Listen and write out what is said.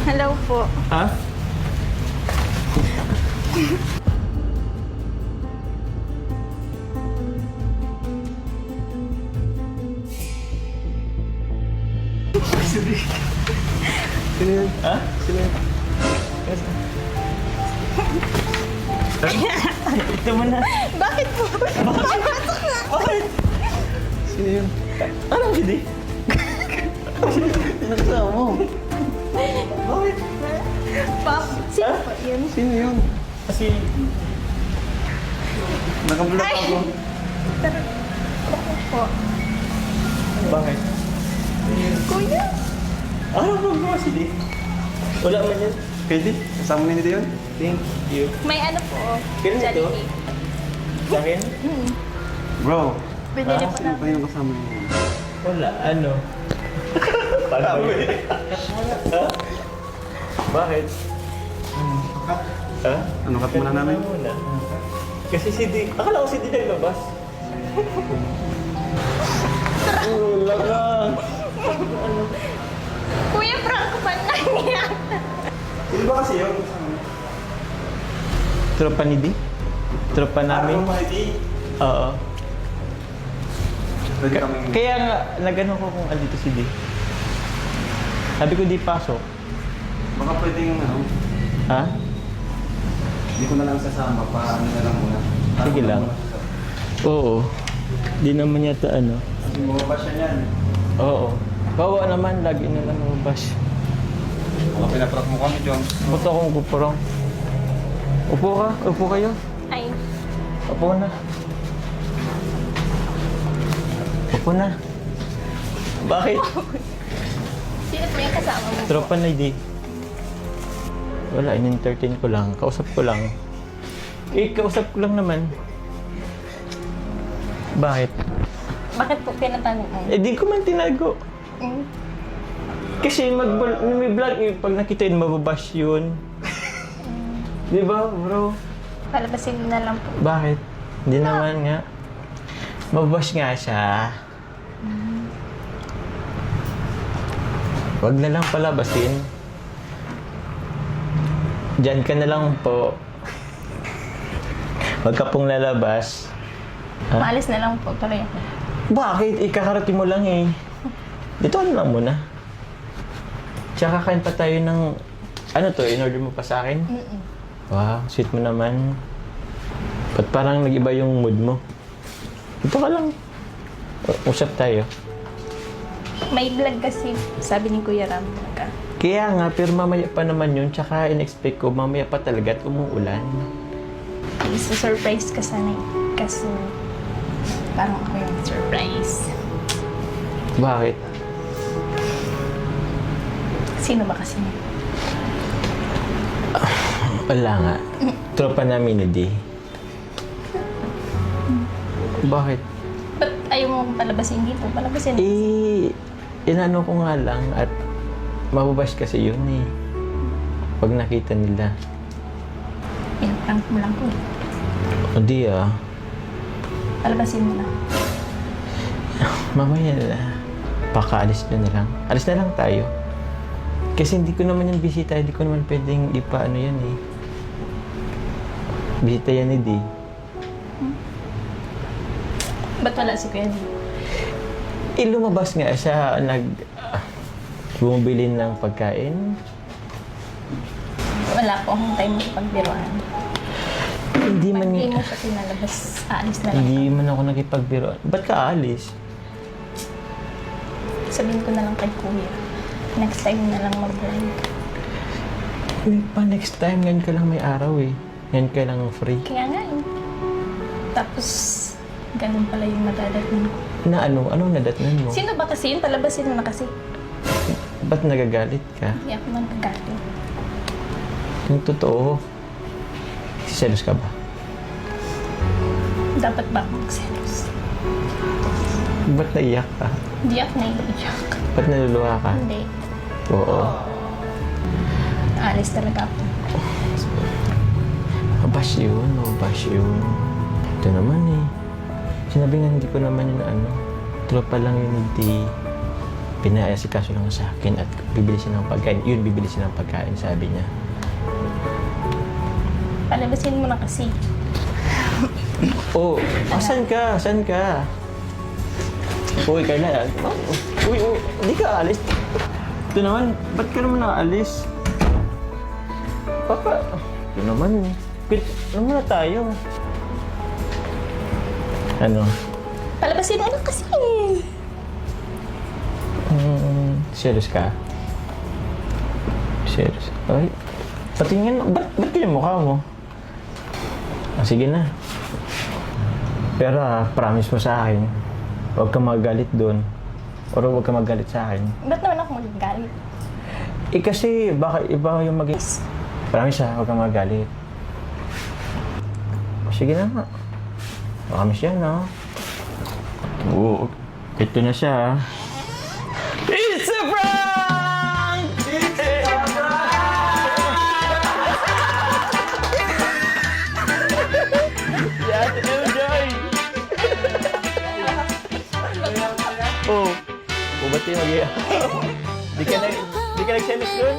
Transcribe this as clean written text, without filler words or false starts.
Hello po. Ha? Sino yun? Ha? Sino yun? Ito mo na. Bakit po? Bakit? Sino yun? Anong hindi? Nasama mo? Bakit? Pop, sino po yun? Sino yun? Kasi... Nakablok ako. Pero, bakit po? Bakit? Kuya? Ano ba mga sili? Wala man yan. Pwede? Kasama na nito yun? Thank you. May ano po. Kailan ito? Jollibee. Sa akin? Bro, Binili po sino pa namin. yung kasama niyo? Wala. Ano? Paano ba yun? Ha? Bakit? Ha? Ano kat muna namin? Muna. Kasi si D... Akala ko si D naglabas. Wala ka. Kuya, prank pa na niya. Sino ba kasi yun? Tropa ni D? Tropa namin? Ano pa hindi? Oo. Pwede kami... Kaya nga, nagano ko kung andito si D. Sabi ko di pasok. Baka pwedeng ano, Ha? hindi ko na lang sasama pa ano na lang muna. Sige lang. Oo. Di naman yata ano. Kasi bumaba siya niyan. Oo. Bawa naman, lagi na lang lumabas. Mga pinatrap mo kami, John. Ba't akong kuporong? Upo ka? Upo kayo? Ay, Upo na. Upo na. Bakit? sino po yung kasama mo? Tropa na di. Wala, in-entertain ko lang. Kausap ko lang. Eh, kausap ko lang naman. Bakit? Bakit po pinatanong mo? Eh, di ko man tinago. Hmm? Kasi may vlog, eh, pag nakita yun, mababash yun. Di ba, bro? Palabasin mo na lang po. Bakit? Hindi naman nga. Mababash nga siya. Wag na lang palabasin. Diyan ka na lang po. Wag ka pong lalabas. Ha? Maalis na lang po. Tuloy ako. Bakit? Ikakarating mo lang eh. Dito ano lang muna. Tsaka kain pa tayo ng... Ano to? In-order mo pa sa akin? Mm-mm. Wow, sweet mo naman. Ba't parang nag-iba yung mood mo? Dito ka lang. Usap tayo. May vlog kasi, sabi ni Kuya Ram. Kaya nga, pero mamaya pa naman yun. Tsaka in-expect ko, mamaya pa talaga at umuulan. Surprise ka sana eh. Kaso, parang ako yung surprise. Bakit? Sino ba kasi? Wala nga. Tropa namin ni D. Bakit? Ba't ayaw mo palabasin dito? Palabasin mo. Eh, inano ko nga lang at mababash kasi yun eh. Pag nakita nila. Pinaprank mo lang ko eh. O di ah. Palabasin mo na. Mamaya na. Pakaalis na lang. Alis na lang tayo. Kasi hindi ko naman yung bisita. Hindi ko naman pwedeng ipaano yan eh. Bisita yan ni D. Ba't wala si Kuya D? Eh, lumabas nga siya. Bumibili ng pagkain. Wala po akong time sa pagbiruan. Hindi man Pag di mo siya pinalabas, aalis na lang. Hindi man ako nakipagbiro. Ba't ka aalis? Sabihin ko na lang kay Kuya. Next time na lang mag-vlog. Eh, pa next time, ngayon ka lang may araw eh. Ngayon ka lang free. Kaya nga eh. Tapos, ganun pala yung nadadatnan ko. Na ano? Anong nadatnan mo? Sino ba kasi yun? Palabasin mo na kasi. Ba't nagagalit ka? Hindi ako nagkagalit. Yung totoo. Siselos ka ba? Dapat ba ako magselos? Ba't naiyak ka? Hindi ako naiiyak. Ba't naluluha ka? Hindi. Oo. Aalis talaga ako. Mabash yun. Mabash yun. Ito naman eh. Sinabi nga hindi ko naman yun na ano. Tropa lang yun hindi. pinaasikaso lang sa akin at bibili siya ng pagkain. Yun, bibili siya ng pagkain, sabi niya. Palabasin mo na kasi. Oh, saan ka? Saan ka? Uy, Carla. Uy, hindi ka alis. Ito naman, ba't ka naman nakaalis? Papa, ito naman. Ano muna tayo? Ano? Palabasin mo na kasi. Serious ka? Serious? Ay, patingin, ba't yung mukha mo? Sige na. Pero promise mo sa akin, huwag ka magalit doon. O huwag ka magalit sa akin. Ba't naman ako magagalit? Kasi baka iba yung maging... Promise huwag ka magalit. Sige na nga. Promise yan, no? Oo. Ito na siya. It's a prank! It's a prank! Yan, enjoy! Oh. Ba't yung mag-i... Di ka nag-selos dun?